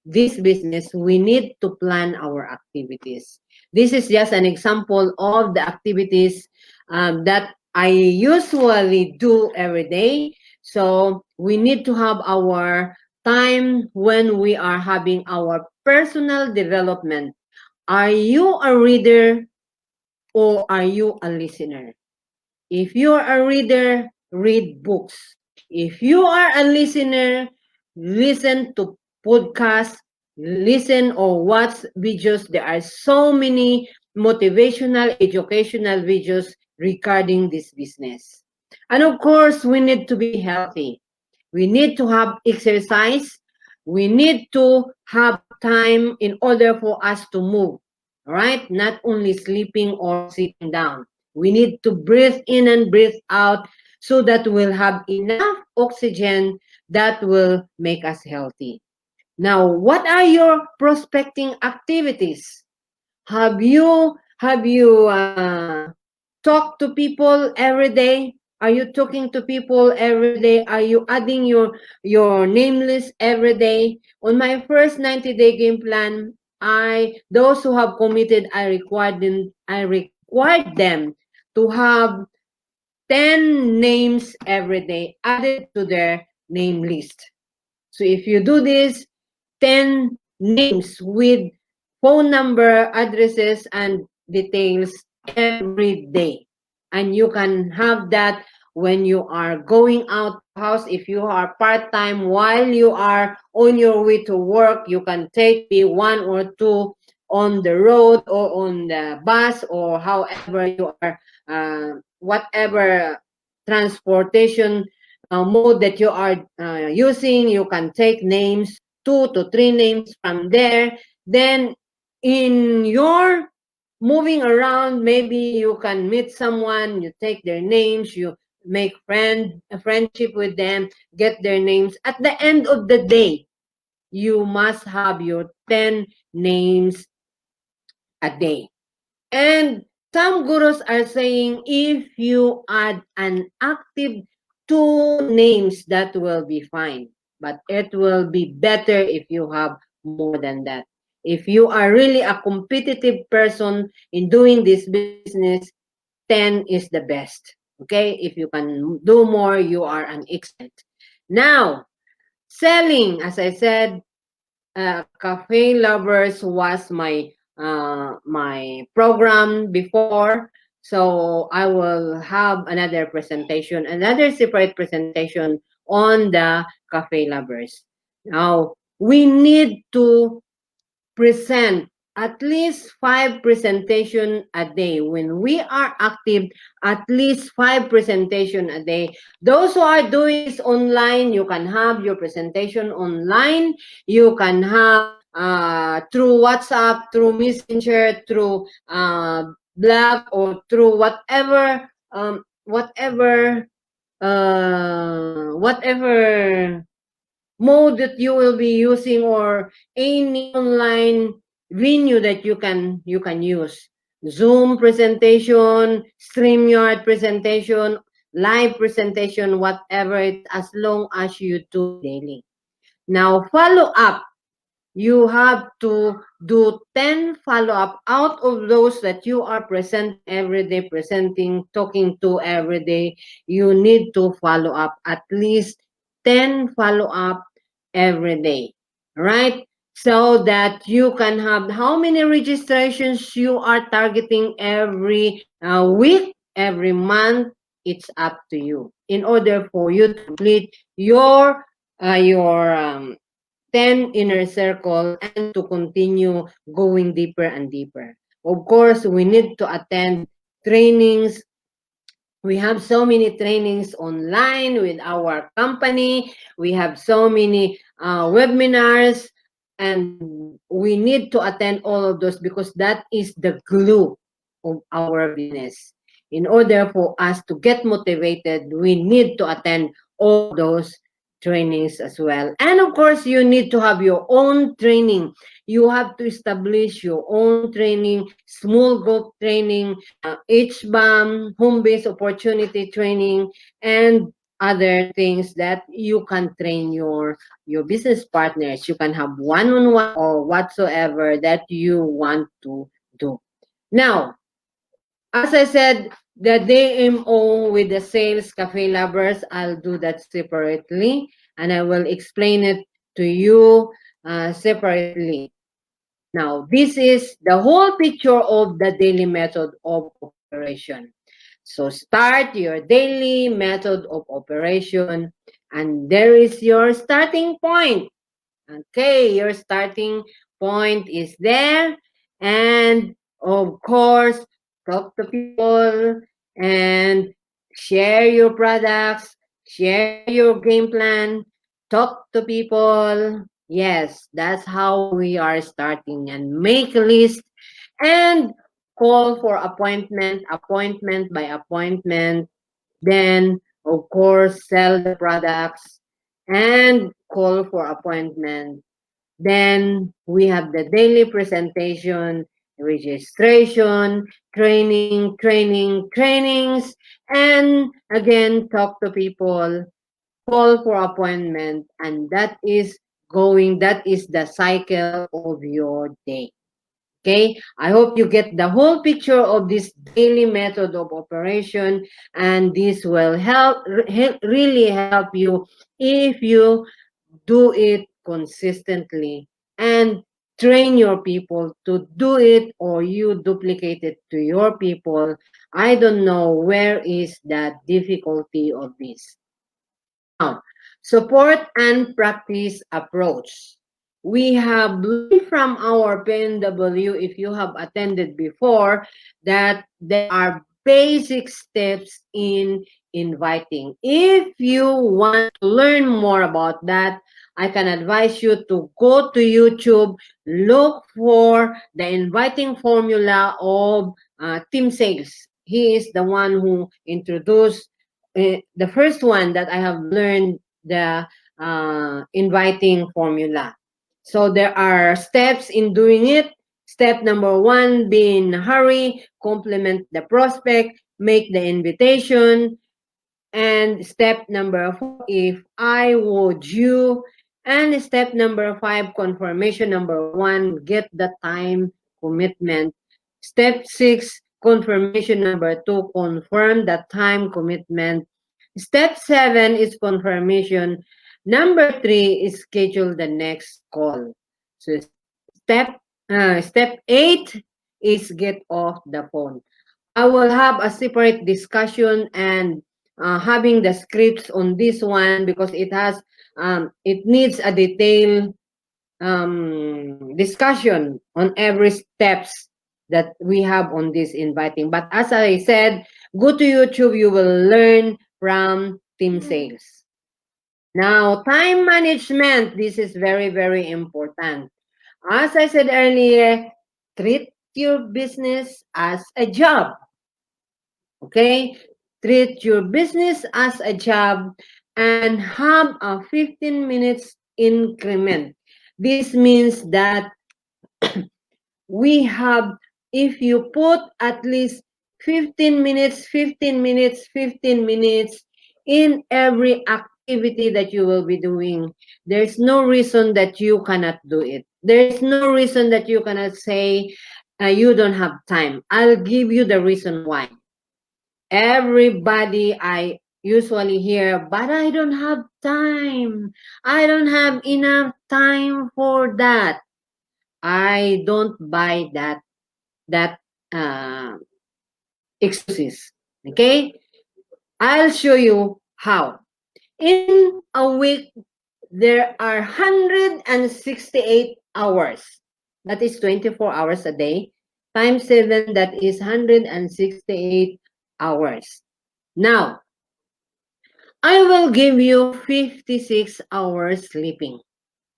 this business, we need to plan our activities. This is just an example of the activities that I usually do every day. So we need to have our time when we are having our personal development. Are you a reader or are you a listener? If you are a reader, read books. If you are a listener, listen to podcasts, listen or watch videos. There are so many motivational, educational videos regarding this business. And of course, we need to be healthy. We need to have exercise. We need to have time in order for us to move, right? Not only sleeping or sitting down. We need to breathe in and breathe out so that we'll have enough oxygen that will make us healthy. Now, what are your prospecting activities? Have you talked to people every day? Are you talking to people every day? Are you adding your name list every day? On my first 90-day game plan, I those who have committed, I required them to have 10 names every day added to their name list. So if you do this, 10 names with phone number, addresses, and details every day. And you can have that when you are going out of house. If you are part-time, while you are on your way to work, you can take maybe one or two on the road or on the bus or however you are, whatever transportation mode that you are using, you can take names, 2 to 3 names from there. Then in your moving around, maybe you can meet someone, you take their names, you make a friendship with them, get their names. At the end of the day, you must have your 10 names a day. And some gurus are saying if you add an active 2 names, that will be fine. But it will be better if you have more than that. If you are really a competitive person in doing this business, 10 is the best. Okay? If you can do more, you are an excellent. Now, selling, as I said, Cafe Lovers was my program before. So I will have another presentation, another separate presentation on the Cafe Lovers. Now, we need to present at least 5 presentation a day. When we are active, at least 5 presentation a day. Those who are doing this online, you can have your presentation online. You can have through WhatsApp, through Messenger, through blog, or through whatever mode that you will be using, or any online venue that you can use. Zoom presentation, StreamYard presentation, live presentation, whatever it, as long as you do it daily. Now, follow up. You have to do 10 follow-up out of those that you are presenting every day, presenting, talking to every day. You need to follow up at least 10 follow-up every day, right? So that you can have how many registrations you are targeting every week, every month. It's up to you. In order for you to complete your 10 inner circle and to continue going deeper and deeper. Of course, we need to attend trainings. We have so many trainings online with our company. We have so many webinars, and we need to attend all of those because that is the glue of our business. In order for us to get motivated, we need to attend all those trainings as well. And of course, you need to have your own training. You have to establish your own training, small group training, HBAM, home-based opportunity training, and other things that you can train your business partners. You can have one-on-one or whatsoever that you want to do. Now, as I said, the DMO with the sales cafe lovers, I'll do that separately, and I will explain it to you separately. Now, this is the whole picture of the daily method of operation. So start your daily method of operation, and there is your starting point. Okay, your starting point is there. And of course, talk to people and share your products, share your game plan, talk to people. Yes, that's how we are starting, and make a list and call for appointment, appointment by appointment. Then, of course, sell the products and call for appointment. Then we have the daily presentation, registration, trainings, and again, talk to people, call for appointment, and that is the cycle of your day. Okay, I hope you get the whole picture of this daily method of operation, and this will really help you if you do it consistently and train your people to do it, or you duplicate it to your people. I don't know where is the difficulty of this. Now, support and practice approach. We have learned from our PNW, if you have attended before, that there are basic steps in inviting. If you want to learn more about that, I can advise you to go to YouTube, look for the inviting formula of Team Sales. He is the one who introduced the first one that I have learned, the inviting formula. So there are steps in doing it. Step number one, be in a hurry, compliment the prospect, make the invitation. And step number four, if I would you. And step number five, confirmation number one, get the time commitment. Step six, confirmation number two, confirm the time commitment. Step seven is confirmation. Number three is schedule the next call. So step eight is get off the phone. I will have a separate discussion and having the scripts on this one, because it needs a detailed discussion on every steps that we have on this inviting. But as I said, go to YouTube, you will learn from team sales. Now, time management, this is very, very important. As I said earlier, treat your business as a job. Okay? Treat your business as a job and have a 15 minutes increment. This means that we have, if you put at least 15 minutes, 15 minutes, 15 minutes in every activity that you will be doing, there's no reason that you cannot do it. There's no reason that you cannot say you don't have time. I'll give you the reason why. Everybody I usually hear, but I don't have time. I don't have enough time for that. I don't buy that uh, excuses. Okay, I'll show you how. In a week, there are 168 hours. That is 24 hours a day. Times 7, that is 168 hours. Now, I will give you 56 hours sleeping.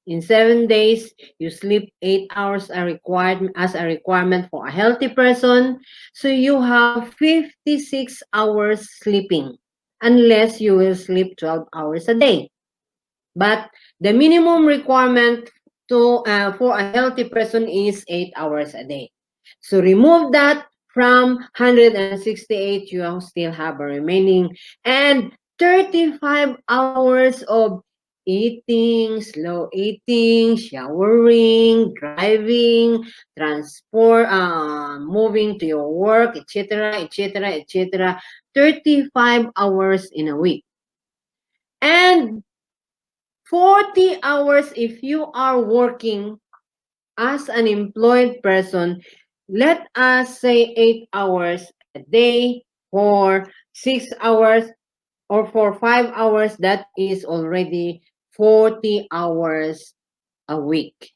In 7 days, you sleep 8 hours as a requirement for a healthy person. So you have 56 hours sleeping, unless you will sleep 12 hours a day. But the minimum requirement for a healthy person is 8 hours a day. So remove that from 168, you still have a remaining. And 35 hours of eating, slow eating, showering, driving, transport, moving to your work, etc., etc., etc. 35 hours in a week. And 40 hours if you are working as an employed person. Let us say 8 hours a day, for 6 hours, or for 5 hours. That is already 40 hours a week.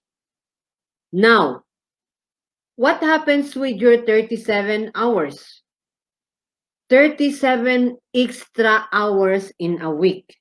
Now, what happens with your 37 hours? 37 extra hours in a week.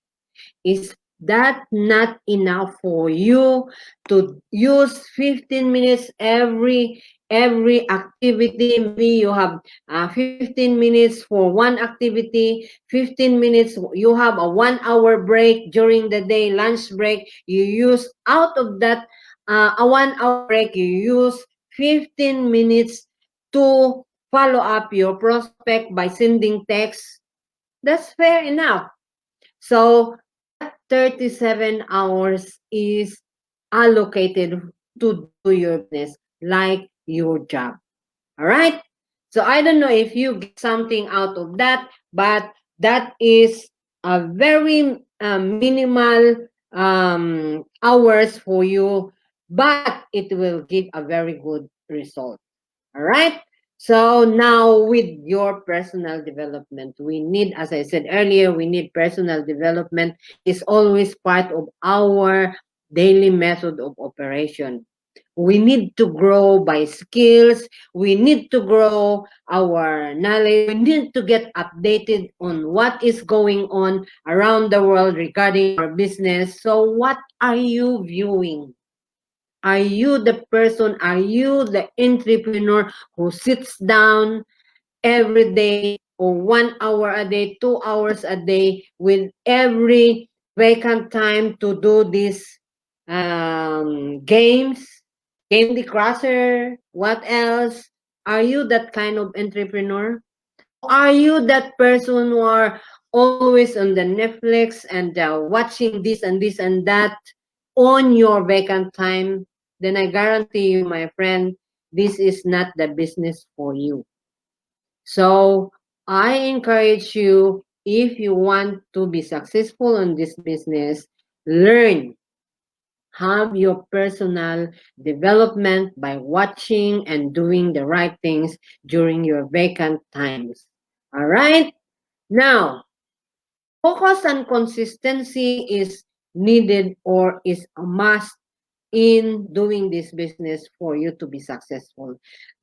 Is that not enough for you to use 15 minutes every activity? Maybe you have 15 minutes for one activity, 15 minutes, you have a 1 hour break during the day, lunch break. You use out of that a 1 hour break, you use 15 minutes to follow up your prospect by sending text. That's fair enough. So that 37 hours is allocated to do your business like your job. All right? So I don't know if you get something out of that, but that is a very minimal hours for you, but it will give a very good result. All right. So now with your personal development, we need, as I said earlier, we need personal development is always part of our daily method of operation. We need to grow by skills. We need to grow our knowledge. We need to get updated on what is going on around the world regarding our business. So what are you viewing? Are you the person, are you the entrepreneur who sits down every day or 1 hour a day, 2 hours a day with every vacant time to do these games, Candy Crusher, what else? Are you that kind of entrepreneur? Or are you that person who are always on the Netflix and watching this and this and that on your vacant time? Then I guarantee you, my friend, this is not the business for you. So I encourage you, if you want to be successful in this business, learn, have your personal development by watching and doing the right things during your vacant times. All right? Now, focus and consistency is needed or is a must in doing this business for you to be successful.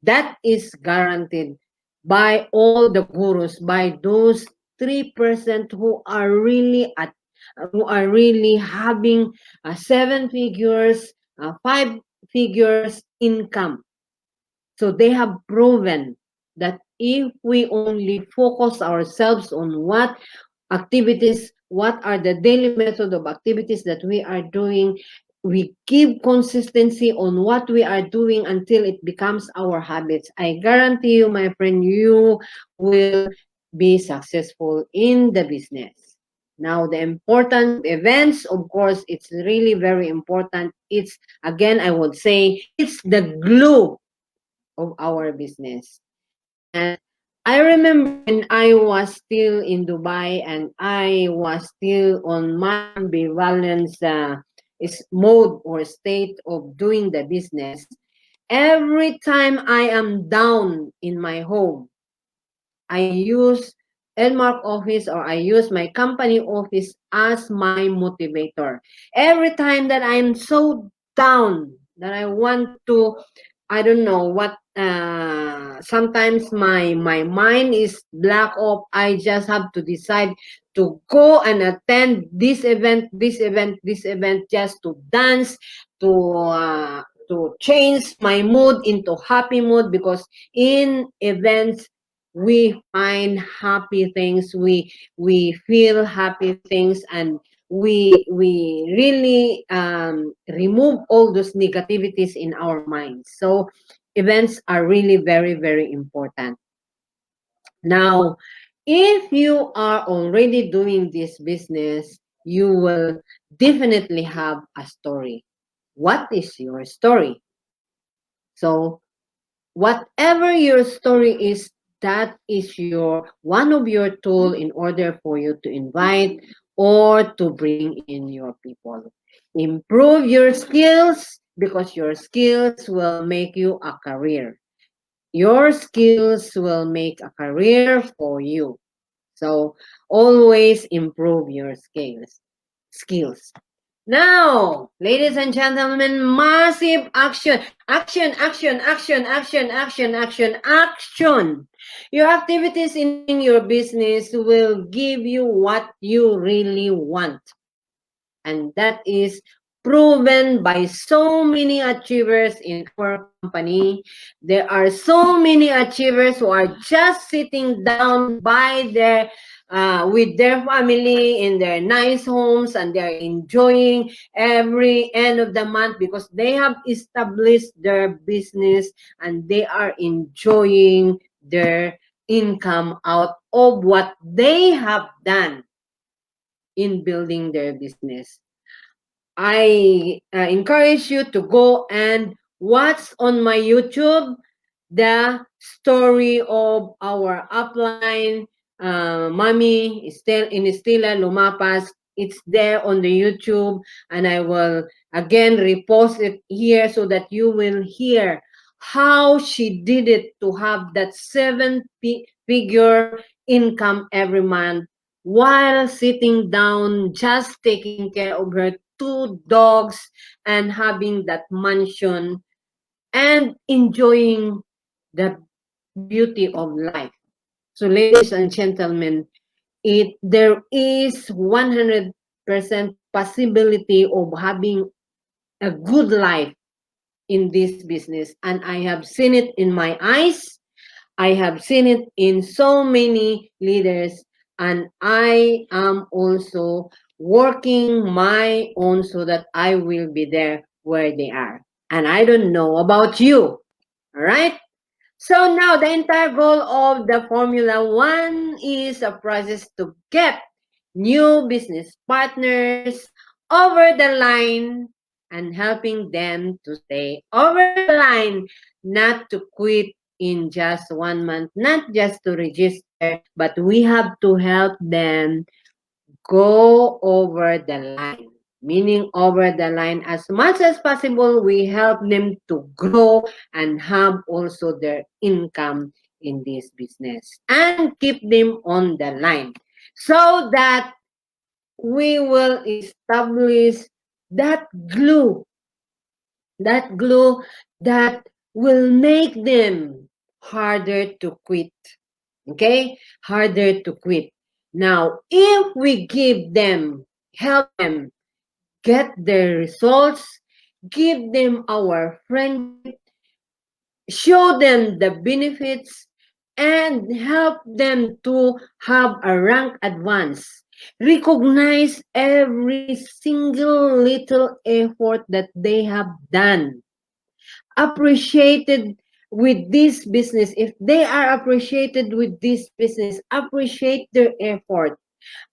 That is guaranteed by all the gurus, by those 3% who are really having 7 figures, 5 figures income. So they have proven that if we only focus ourselves on what activities, what are the daily method of activities that we are doing, we keep consistency on what we are doing until it becomes our habits. I guarantee you, my friend, you will be successful in the business. Now, the importance of events, of course, it's really very important. It's, again, I would say, it's the glue of our business. And I remember when I was still in Dubai and I was still on my ambivalence mode or state of doing the business. Every time I am down in my home, I use Elmark office or I use my company office as my motivator. Every time that I'm so down that I want to, I don't know what, sometimes my mind is black off. I just have to decide to go and attend this event, this event, this event, just to dance, to change my mood into happy mood, because in events we find happy things, we feel happy things, and we really remove all those negativities in our minds. So events are really very, very important. Now, If you are already doing this business, you will definitely have a story. What is your story? So, whatever your story is, that is your one of your tool in order for you to invite or to bring in your people. Improve your skills because your skills will make you a career. Your skills will make a career for you. So always improve your skills. Skills. Now, ladies and gentlemen, massive action. Action, action, action, action, action, action, action. Your activities in your business will give you what you really want. And that is proven by so many achievers in our company. There are so many achievers who are just sitting down by their with their family in their nice homes, and they're enjoying every end of the month because they have established their business and they are enjoying their income out of what they have done in building their business. I encourage you to go and watch on my YouTube the story of our upline, Mommy Estela Lumapas. It's there on the YouTube, and I will again repost it here so that you will hear how she did it to have that figure income every month while sitting down, just taking care of her two dogs and having that mansion and enjoying the beauty of life. So, ladies and gentlemen, there is 100% possibility of having a good life in this business, and I have seen it in my eyes. I have seen it in so many leaders, and I am also working my own so that I will be there where they are. And I don't know about you. All right? So now the entire goal of the Formula One is a process to get new business partners over the line and helping them to stay over the line, not to quit in just 1 month, not just to register, but we have to help them go over the line. Meaning over the line as much as possible, we help them to grow and have also their income in this business and keep them on the line so that we will establish that glue, that glue that will make them harder to quit. Okay? Harder to quit. Now, if we give them, help them get their results, give them our friendship, show them the benefits, and help them to have a rank advance. Recognize every single little effort that they have done. Appreciated with this business. If they are appreciated with this business, appreciate their effort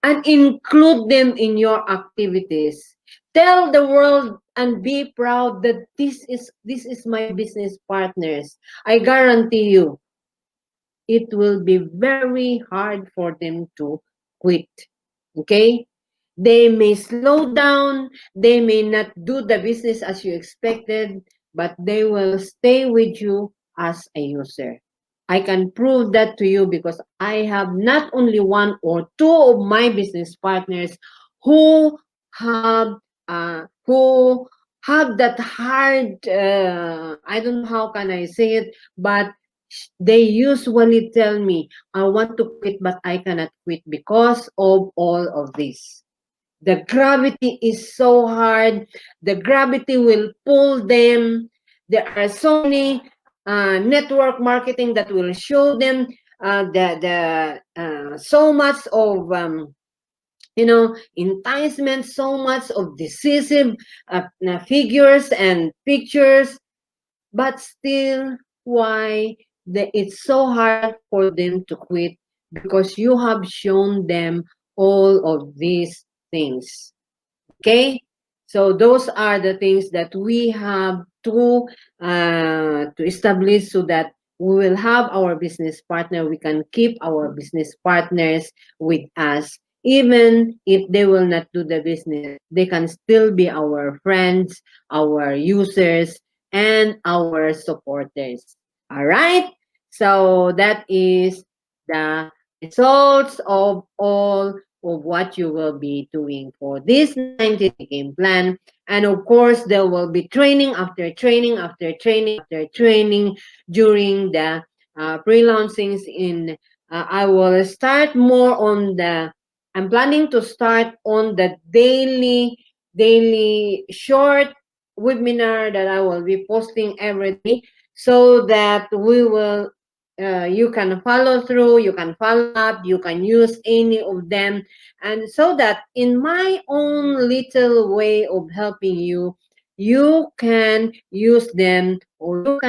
and include them in your activities. Tell the world and be proud that this is my business partners. I guarantee you it will be very hard for them to quit. Okay? They may slow down, they may not do the business as you expected, but they will stay with you as a user. I can prove that to you because I have not only one or two of my business partners who have who have that hard I don't know how can I say it, but they usually tell me I want to quit but I cannot quit because of all of this. The gravity is so hard. The gravity will pull them. There are so many network marketing that will show them so much of enticement, so much of decisive figures and pictures, but still, why it's so hard for them to quit because you have shown them all of these things. Okay, so those are the things that we have to establish, so that we will have our business partner. We can keep our business partners with us, even if they will not do the business. They can still be our friends, our users, and our supporters. All right. So that is the results of all of what you will be doing for this 90-day game plan. And of course, there will be training after training after training after training during the pre-launchings in I will start more on the I'm planning to start on the daily short webinar that I will be posting every day, so that we will you can follow through, you can follow up, you can use any of them, and so that in my own little way of helping you, you can use them, or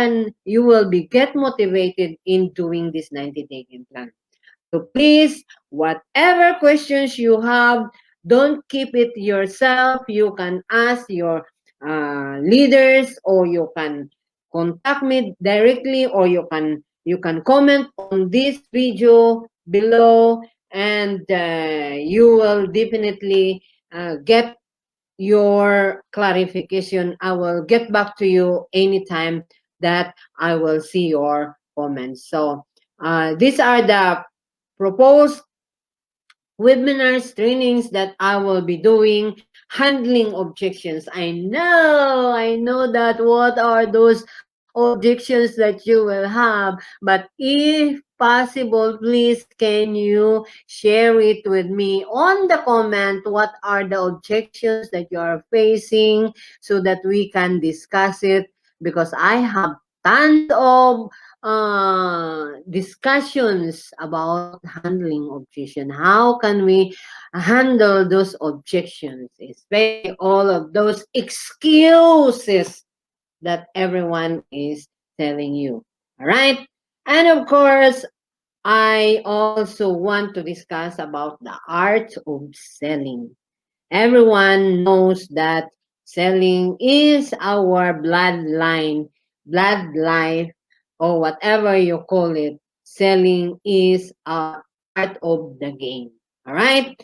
you will be get motivated in doing this 90-day game plan. So please, whatever questions you have, don't keep it yourself. You can ask your leaders, or you can contact me directly, or you can comment on this video below, and you will definitely get your clarification. I will get back to you anytime that I will see your comments. So these are the proposed webinars, trainings that I will be doing. Handling objections. I know that what are those objections that you will have, but if possible, please can you share it with me on the comment? What are the objections that you are facing, so that we can discuss it? Because I have tons of discussions about handling objection. How can we handle those objections, especially all of those excuses that everyone is telling you? All right. And of course, I also want to discuss about the art of selling. Everyone knows that selling is our blood life, or whatever you call it. Selling is a part of the game. All right?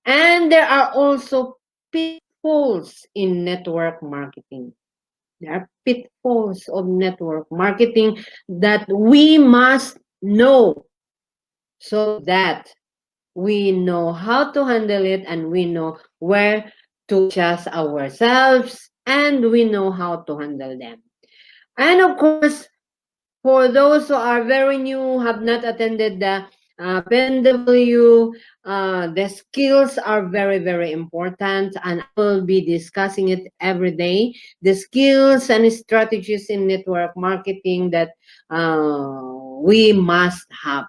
And there are also pitfalls in network marketing. There are pitfalls of network marketing that we must know, so that we know how to handle it, and we know where to adjust ourselves, and we know how to handle them. And of course, for those who are very new, have not attended the PNW, the skills are very, very important, and I will be discussing it every day. The skills and strategies in network marketing that we must have.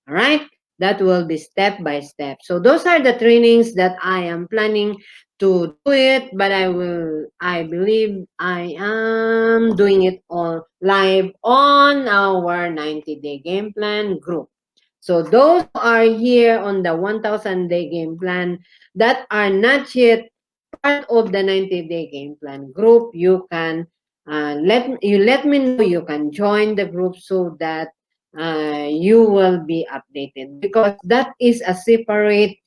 All right, that will be step by step. So those are the trainings that I am planning to do it, but I believe I am doing it all live on our 90-day game plan group. So those who are here on the 1000-day game plan that are not yet part of the 90-day game plan group, you can let me know. You can join the group, so that you will be updated, because that is a separate,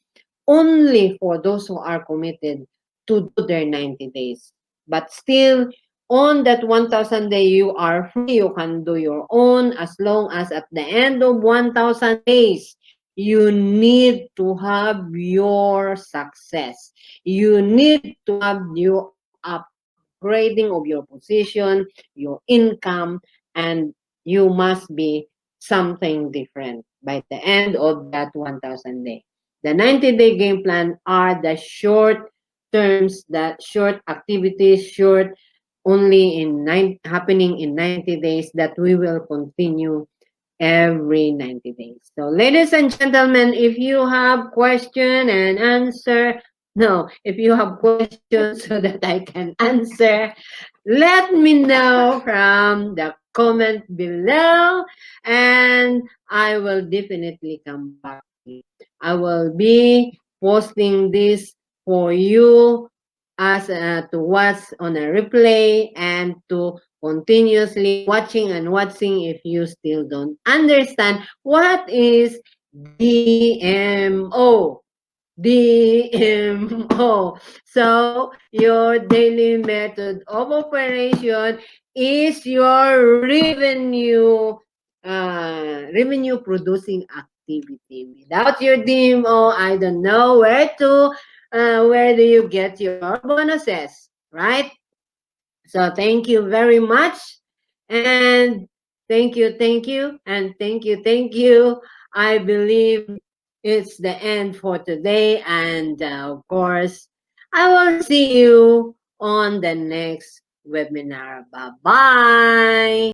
only for those who are committed to do their 90 days. But still, on that 1000 day, you are free. You can do your own, as long as at the end of 1000 days, you need to have your success. You need to have your upgrading of your position, your income, and you must be something different by the end of that 1000 day. The 90-day game plan are the short terms, that short activities, short only happening in 90 days, that we will continue every 90 days. So ladies and gentlemen, if you have question and answer, No, if you have questions so that I can answer, let me know from the comment below, and I will definitely come back to you. I will be posting this for you as to watch on a replay and to continuously watching and watching if you still don't understand what is DMO. DMO. So, your daily method of operation is your revenue producing activity. Without your DMO, I don't know where do you get your bonuses, right? So thank you very much. And thank you, and thank you. I believe it's the end for today. And of course, I will see you on the next webinar. Bye bye.